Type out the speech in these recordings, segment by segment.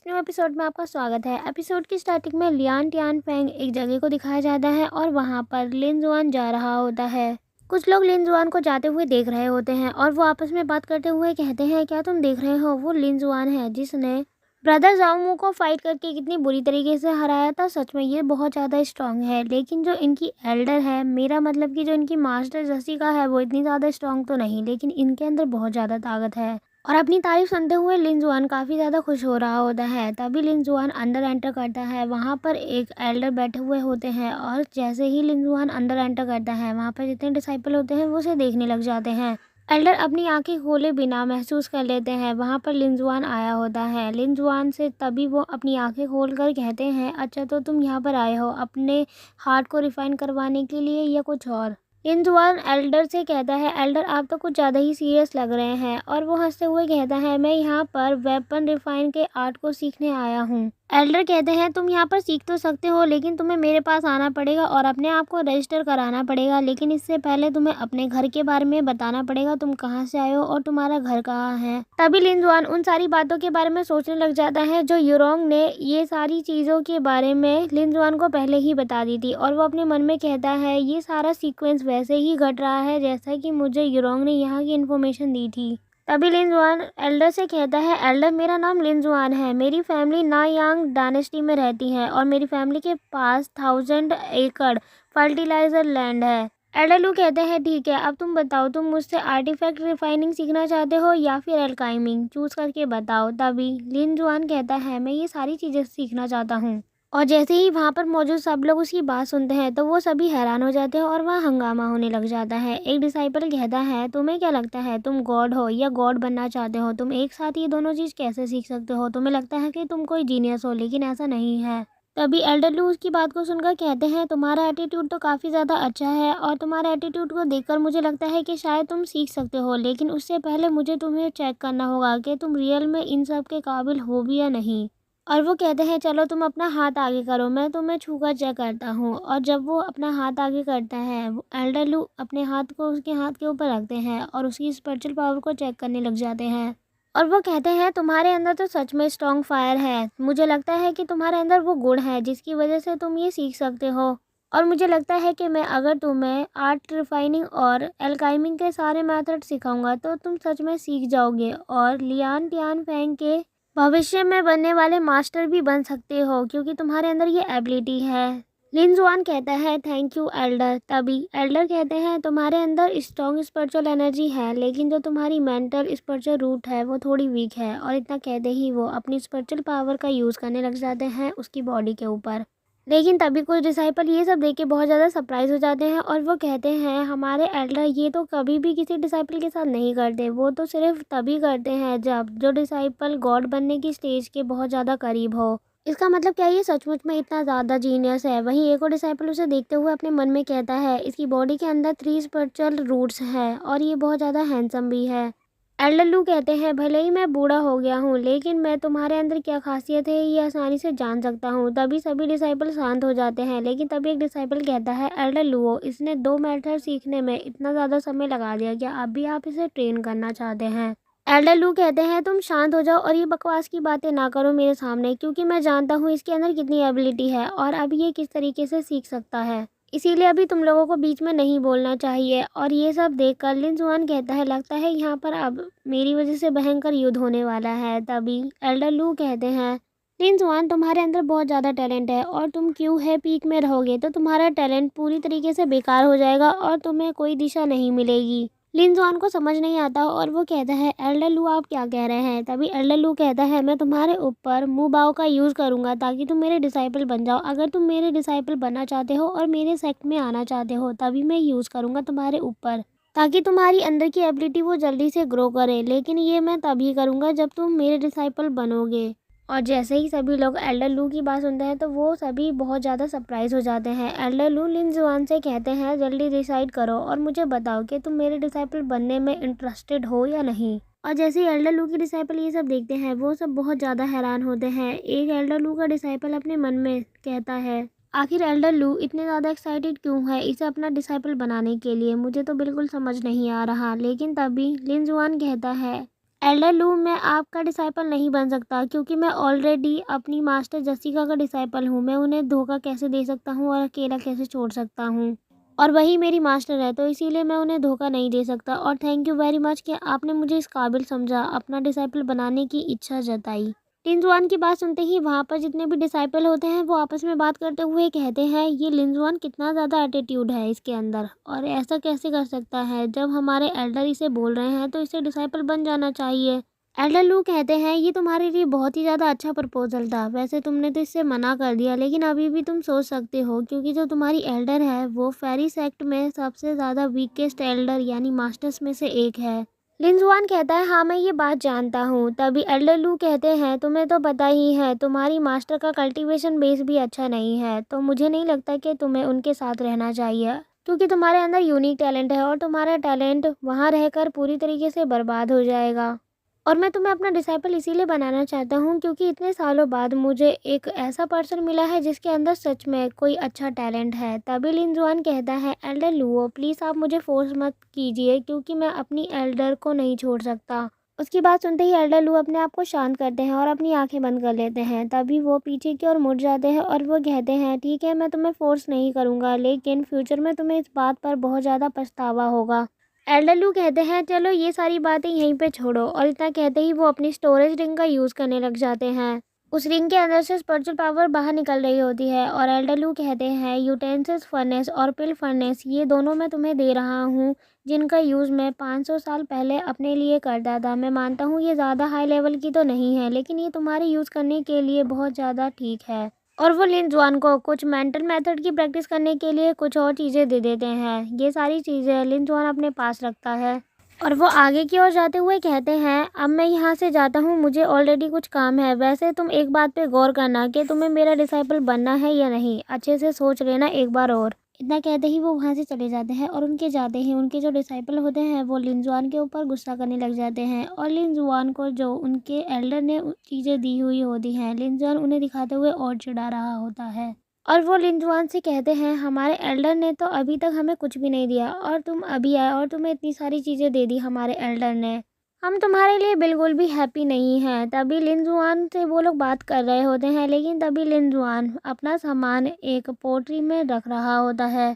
New episode में आपका स्वागत है। एपिसोड की स्टार्टिंग में लियान टियान फेंग एक जगह को दिखाया जाता है और वहाँ पर लिन जुआन जा रहा होता है। कुछ लोग लिन जुआन को जाते हुए देख रहे होते हैं और वो आपस में बात करते हुए कहते हैं, क्या तुम देख रहे हो, वो लिन जुआन है जिसने ब्रदर जाओमू को फाइट करके कितनी बुरी तरीके से हराया था। सच में ये बहुत ज़्यादा स्ट्रांग है, लेकिन जो इनकी एल्डर है, मेरा मतलब कि जो इनकी मास्टर जसिका है, वो इतनी ज़्यादा स्ट्रांग तो नहीं, लेकिन इनके अंदर बहुत ज़्यादा ताकत है। और अपनी तारीफ सुनते हुए लिन जुआन काफ़ी ज़्यादा खुश हो रहा होता है। तभी लिन जुआन अंदर एंटर करता है। वहाँ पर एक एल्डर बैठे हुए होते हैं और जैसे ही लिन जुआन अंदर एंटर करता है, वहाँ पर जितने डिसाइपल होते हैं वो उसे देखने लग जाते हैं। एल्डर अपनी आंखें खोले बिना महसूस कर लेते हैं वहाँ पर लिन जुआन आया होता है। लिन जुआन से तभी वो अपनी आंखें खोल कर कहते हैं, अच्छा तो तुम यहाँ पर आए हो अपने हार्ट को रिफाइन करवाने के लिए या कुछ और। लिन जुआन एल्डर से कहता है, एल्डर आप तो कुछ ज़्यादा ही सीरियस लग रहे हैं। और वो हंसते हुए कहता है, मैं यहाँ पर वेपन रिफाइन के आर्ट को सीखने आया हूँ। एल्डर कहते हैं, तुम यहाँ पर सीख तो सकते हो, लेकिन तुम्हें मेरे पास आना पड़ेगा और अपने आप को रजिस्टर कराना पड़ेगा। लेकिन इससे पहले तुम्हें अपने घर के बारे में बताना पड़ेगा, तुम कहाँ से आए हो और तुम्हारा घर कहाँ है। तभी लिन जुआन उन सारी बातों के बारे में सोचने लग जाता है जो यूरोंग ने ये सारी चीज़ों के बारे में लिन जुआन को पहले ही बता दी थी। और वो अपने मन में कहता है, ये सारा सीक्वेंस वैसे ही घट रहा है जैसा कि मुझे यूरोंग ने यहाँ की इन्फॉर्मेशन दी थी। तभी लिन जुआन एल्डर से कहता है, एल्डर मेरा नाम लिन जुआन है, मेरी फैमिली नायांग डायनेस्टी में रहती है और मेरी फैमिली के पास 1000 एकड़ फर्टिलाइजर लैंड है। एल्डर लू कहते हैं, ठीक है, अब तुम बताओ, तुम मुझसे आर्टिफैक्ट रिफाइनिंग सीखना चाहते हो या फिर एल्काइमिंग, चूज करके बताओ। तभी लिन जुआन कहता है, मैं ये सारी चीज़ें सीखना चाहता हूँ। और जैसे ही वहाँ पर मौजूद सब लोग उसकी बात सुनते हैं तो वो सभी हैरान हो जाते हैं और वहाँ हंगामा होने लग जाता है। एक डिसाइपल कहता है, तुम्हें क्या लगता है, तुम गॉड हो या गॉड बनना चाहते हो? तुम एक साथ ये दोनों चीज़ कैसे सीख सकते हो? तुम्हें लगता है कि तुम कोई जीनियस हो, लेकिन ऐसा नहीं है। तभी एल्डर लू उसकी बात को सुनकर कहते हैं, तुम्हारा एटीट्यूड तो काफ़ी ज़्यादा अच्छा है और तुम्हारे एटीट्यूड को देखकर मुझे लगता है कि शायद तुम सीख सकते हो, लेकिन उससे पहले मुझे तुम्हें चेक करना होगा कि तुम रियल में इन सब के काबिल हो भी या नहीं। और वो कहते हैं, चलो तुम अपना हाथ आगे करो, मैं तुम्हें छूकर चेक करता हूँ। और जब वो अपना हाथ आगे करता है, एल्डर लू अपने हाथ को उसके हाथ के ऊपर रखते हैं और उसकी स्पिरिचुअल पावर को चेक करने लग जाते हैं। और वो कहते हैं, तुम्हारे अंदर तो सच में स्ट्रॉन्ग फायर है, मुझे लगता है कि तुम्हारे अंदर वो गुण है जिसकी वजह से तुम ये सीख सकते हो। और मुझे लगता है कि मैं अगर तुम्हें आर्ट रिफाइनिंग और एल्काइमिंग के सारे मेथड सिखाऊंगा तो तुम सच में सीख जाओगे और लियान टियान फेंग के भविष्य में बनने वाले मास्टर भी बन सकते हो, क्योंकि तुम्हारे अंदर ये एबिलिटी है। लिन जुआन कहता है, थैंक यू एल्डर। तभी एल्डर कहते हैं, तुम्हारे अंदर स्ट्रॉन्ग स्पिरिचुअल एनर्जी है, लेकिन जो तुम्हारी मेंटल स्पिरिचुअल रूट है वो थोड़ी वीक है। और इतना कहते ही वो अपनी स्पिरिचुअल पावर का यूज़ करने लग जाते हैं उसकी बॉडी के ऊपर। लेकिन तभी कुछ डिसाइपल ये सब देख के बहुत ज़्यादा सरप्राइज हो जाते हैं और वो कहते हैं, हमारे एल्डर ये तो कभी भी किसी डिसाइपल के साथ नहीं करते, वो तो सिर्फ तभी करते हैं जब जो डिसाइपल गॉड बनने की स्टेज के बहुत ज़्यादा करीब हो। इसका मतलब क्या ये सचमुच में इतना ज़्यादा जीनियस है? वहीं एक और डिसाइपल उसे देखते हुए अपने मन में कहता है, इसकी बॉडी के अंदर 3 स्पिरिचुअल रूट्स हैं और ये बहुत ज़्यादा हैंडसम भी है। एल्डर लू कहते हैं, भले ही मैं बूढ़ा हो गया हूँ, लेकिन मैं तुम्हारे अंदर क्या खासियत है ये आसानी से जान सकता हूँ। तभी सभी डिसाइपल शांत हो जाते हैं, लेकिन तभी एक डिसाइपल कहता है, एल्डर लू, इसने 2 मेथड सीखने में इतना ज़्यादा समय लगा दिया, क्या अब भी आप इसे ट्रेन करना चाहते हैं? एल्डर लू कहते हैं, तुम शांत हो जाओ और ये बकवास की बातें ना करो मेरे सामने, क्योंकि मैं जानता हूँ इसके अंदर कितनी एबिलिटी है और अब ये किस तरीके से सीख सकता है। इसीलिए अभी तुम लोगों को बीच में नहीं बोलना चाहिए। और ये सब देखकर लिन जुआन कहता है, लगता है यहाँ पर अब मेरी वजह से भयंकर युद्ध होने वाला है। तभी एल्डर लू कहते हैं, लिन जुआन, तुम्हारे अंदर बहुत ज़्यादा टैलेंट है और तुम क्यों है पीक में रहोगे तो तुम्हारा टैलेंट पूरी तरीके से बेकार हो जाएगा और तुम्हें कोई दिशा नहीं मिलेगी। लिन जुआन को समझ नहीं आता और वो कहता है, एल्डर लू आप क्या कह रहे हैं? तभी एल्डर लू कहता है, मैं तुम्हारे ऊपर मुँह बाव का यूज़ करूँगा ताकि तुम मेरे डिसाइपल बन जाओ। अगर तुम मेरे डिसाइपल बनना चाहते हो और मेरे सेक्ट में आना चाहते हो, तभी मैं यूज़ करूँगा तुम्हारे ऊपर, ताकि तुम्हारी अंदर की एबिलिटी वो जल्दी से ग्रो करे। लेकिन ये मैं तभी करूँगा जब तुम मेरे डिसाइपल बनोगे। और जैसे ही सभी लोग एल्डर लू की बात सुनते हैं तो वो सभी बहुत ज़्यादा सरप्राइज हो जाते हैं। एल्डर लू लिन जुआन से कहते हैं, जल्दी डिसाइड करो और मुझे बताओ कि तुम मेरे डिसाइपल बनने में इंटरेस्टेड हो या नहीं। और जैसे ही एल्डर लू के डिसाइपल ये सब देखते हैं वो सब बहुत ज़्यादा हैरान होते हैं। एक एल्डर लू का डिसाइपल अपने मन में कहता है, आखिर एल्डर लू इतने ज़्यादा एक्साइटेड क्यों है इसे अपना डिसाइपल बनाने के लिए? मुझे तो बिल्कुल समझ नहीं आ रहा। लेकिन तभी लिन जुआन कहता है, एल्डर लू, मैं आपका डिसाइपल नहीं बन सकता क्योंकि मैं ऑलरेडी अपनी मास्टर जसिका का डिसाइपल हूँ। मैं उन्हें धोखा कैसे दे सकता हूँ और अकेला कैसे छोड़ सकता हूँ, और वही मेरी मास्टर है, तो इसीलिए मैं उन्हें धोखा नहीं दे सकता। और थैंक यू वेरी मच कि आपने मुझे इस काबिल समझा, अपना डिसाइपल बनाने की इच्छा जताई। लिंजुआन की बात सुनते ही वहाँ पर जितने भी डिसाइपल होते हैं वो आपस में बात करते हुए कहते हैं, ये लिंजुआन कितना ज़्यादा एटीट्यूड है इसके अंदर, और ऐसा कैसे कर सकता है। जब हमारे एल्डर इसे बोल रहे हैं तो इसे डिसाइपल बन जाना चाहिए। एल्डर लू कहते हैं, ये तुम्हारे लिए बहुत ही ज़्यादा अच्छा प्रपोजल था। वैसे तुमने तो इससे मना कर दिया, लेकिन अभी भी तुम सोच सकते हो, क्योंकि जो तुम्हारी एल्डर है वो फेरी सेक्ट में सबसे ज़्यादा वीकेस्ट एल्डर यानी मास्टर्स में से एक है। लिंजुआन कहता है, हाँ मैं ये बात जानता हूँ। तभी एल्डर लू कहते हैं, तुम्हें तो पता ही है तुम्हारी मास्टर का कल्टीवेशन बेस भी अच्छा नहीं है, तो मुझे नहीं लगता कि तुम्हें उनके साथ रहना चाहिए, क्योंकि तुम्हारे अंदर यूनिक टैलेंट है और तुम्हारा टैलेंट वहाँ रहकर पूरी तरीके से बर्बाद हो जाएगा। और मैं तुम्हें अपना डिसाइपल इसीलिए बनाना चाहता हूँ क्योंकि इतने सालों बाद मुझे एक ऐसा पर्सन मिला है जिसके अंदर सच में कोई अच्छा टैलेंट है। तभी लिंजुआन कहता है, एल्डर लुओ प्लीज़ आप मुझे फोर्स मत कीजिए, क्योंकि मैं अपनी एल्डर को नहीं छोड़ सकता। उसकी बात सुनते ही एल्डर लू अपने आप को शांत करते हैं और अपनी आंखें बंद कर लेते हैं। तभी वो पीछे की ओर मुड़ जाते हैं और वो कहते हैं, ठीक है मैं तुम्हें फोर्स नहीं करूँगा, लेकिन फ्यूचर में तुम्हें इस बात पर बहुत ज़्यादा पछतावा होगा। एल्डर लू कहते हैं, चलो ये सारी बातें यहीं पे छोड़ो, और इतना कहते ही वो अपनी स्टोरेज रिंग का यूज़ करने लग जाते हैं। उस रिंग के अंदर से स्पिरिचुअल पावर बाहर निकल रही होती है और एल्डर लू कहते हैं, यूटेंसिस फर्नेस और पिल फर्नेस ये दोनों मैं तुम्हें दे रहा हूँ, जिनका यूज़ मैं 500 साल पहले अपने लिए करता था। मैं मानता हूँ ये ज़्यादा हाई लेवल की तो नहीं है, लेकिन ये तुम्हारे यूज़ करने के लिए बहुत ज़्यादा ठीक है। और वो लिंजुआन को कुछ मेंटल मेथड की प्रैक्टिस करने के लिए कुछ और चीज़ें दे देते हैं। ये सारी चीज़ें लिंजुआन अपने पास रखता है और वो आगे की ओर जाते हुए कहते हैं, अब मैं यहाँ से जाता हूँ, मुझे ऑलरेडी कुछ काम है। वैसे तुम एक बात पे गौर करना कि तुम्हें मेरा डिसाइपल बनना है या नहीं, अच्छे से सोच लेना एक बार और। इतना कहते ही वो वहाँ से चले जाते हैं और उनके जाते ही उनके जो डिसाइपल होते हैं वो लिंजुआन के ऊपर गुस्सा करने लग जाते हैं, और लिंजुआन को जो उनके एल्डर ने चीज़ें दी हुई होती हैं लिंजुआन उन्हें दिखाते हुए और चिढ़ा रहा होता है। और वो लिंजुआन से कहते हैं, हमारे एल्डर ने तो अभी तक हमें कुछ भी नहीं दिया और तुम अभी आए और तुम्हें इतनी सारी चीज़ें दे दी हमारे एल्डर ने। हम तुम्हारे लिए बिल्कुल भी हैप्पी नहीं हैं। तभी लिंजुआन से वो लोग बात कर रहे होते हैं, लेकिन तभी लिंजुआन अपना सामान एक पोट्री में रख रहा होता है।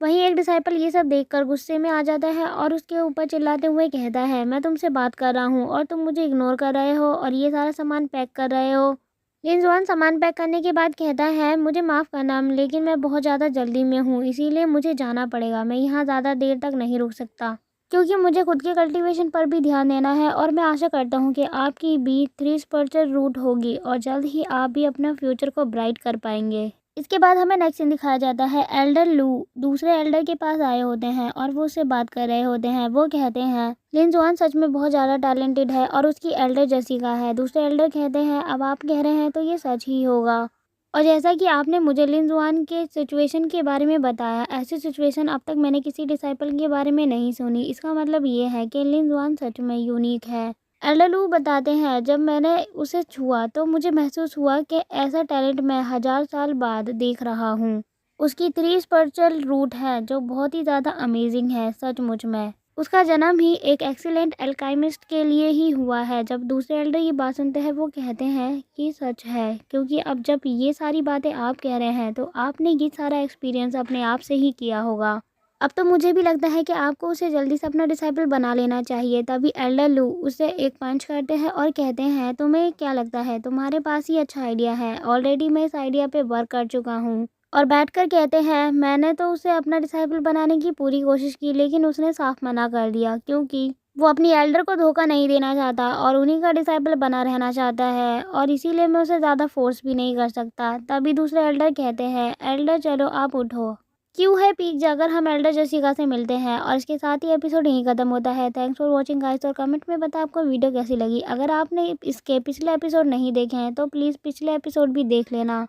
वहीं एक डिसाइपल ये सब देखकर गुस्से में आ जाता है और उसके ऊपर चिल्लाते हुए कहता है, मैं तुमसे बात कर रहा हूँ और तुम मुझे इग्नोर कर रहे हो और ये सारा सामान पैक कर रहे हो। लिंजुआन सामान पैक करने के बाद कहता है, मुझे माफ़ करना लेकिन मैं बहुत ज़्यादा जल्दी में हूँ, इसीलिए मुझे जाना पड़ेगा। मैं यहाँ ज़्यादा देर तक नहीं रुक सकता, क्योंकि मुझे खुद के कल्टीवेशन पर भी ध्यान देना है, और मैं आशा करता हूँ कि आपकी भी 3 स्पिरिचुअल रूट होगी और जल्द ही आप भी अपना फ्यूचर को ब्राइट कर पाएंगे। इसके बाद हमें नेक्स्ट सीन दिखाया जाता है। एल्डर लू दूसरे एल्डर के पास आए होते हैं और वो उससे बात कर रहे होते हैं। वो कहते हैं, लिंजुआन सच में बहुत ज़्यादा टैलेंटेड है और उसकी एल्डर जेसिका है। दूसरे एल्डर कहते हैं, अब आप कह रहे हैं तो ये सच ही होगा, और जैसा कि आपने मुझे लिंजुआन के सिचुएशन के बारे में बताया, ऐसी सिचुएशन अब तक मैंने किसी डिसाइपल के बारे में नहीं सुनी। इसका मतलब ये है कि लिंजुआन सच में यूनिक है। एल्डर लू बताते हैं, जब मैंने उसे छुआ तो मुझे महसूस हुआ कि ऐसा टैलेंट मैं 1000 साल बाद देख रहा हूँ। उसकी 3 स्पिरिचुअल रूट है जो बहुत ही ज़्यादा अमेजिंग है सचमुच में। उसका जन्म ही एक एक्सीलेंट एल्काइमिस्ट के लिए ही हुआ है। जब दूसरे एल्डर ये बात सुनते हैं वो कहते हैं कि सच है, क्योंकि अब जब ये सारी बातें आप कह रहे हैं तो आपने ये सारा एक्सपीरियंस अपने आप से ही किया होगा। अब तो मुझे भी लगता है कि आपको उसे जल्दी से अपना डिसाइपल बना लेना चाहिए। तभी एल्डर लू उसे एक पंच करते हैं और कहते हैं, तुम्हें क्या लगता है, तुम्हारे पास ही अच्छा आइडिया है। ऑलरेडी मैं इस आइडिया पे वर्क कर चुका हूँ। और बैठकर कहते हैं, मैंने तो उसे अपना डिसाइपल बनाने की पूरी कोशिश की, लेकिन उसने साफ मना कर दिया, क्योंकि वो अपनी एल्डर को धोखा नहीं देना चाहता और उन्हीं का डिसाइपल बना रहना चाहता है, और इसीलिए मैं उसे ज़्यादा फोर्स भी नहीं कर सकता। तभी दूसरे एल्डर कहते हैं, एल्डर चलो आप उठो, क्यों है पीक जाकर हम एल्डर जेसिका से मिलते हैं। और इसके साथ ही एपिसोड यहीं खत्म होता है। थैंक्स फॉर वॉचिंग गाइस, और कमेंट में बता आपको वीडियो कैसी लगी। अगर आपने इसके पिछले एपिसोड नहीं देखे हैं तो प्लीज़ पिछले एपिसोड भी देख लेना।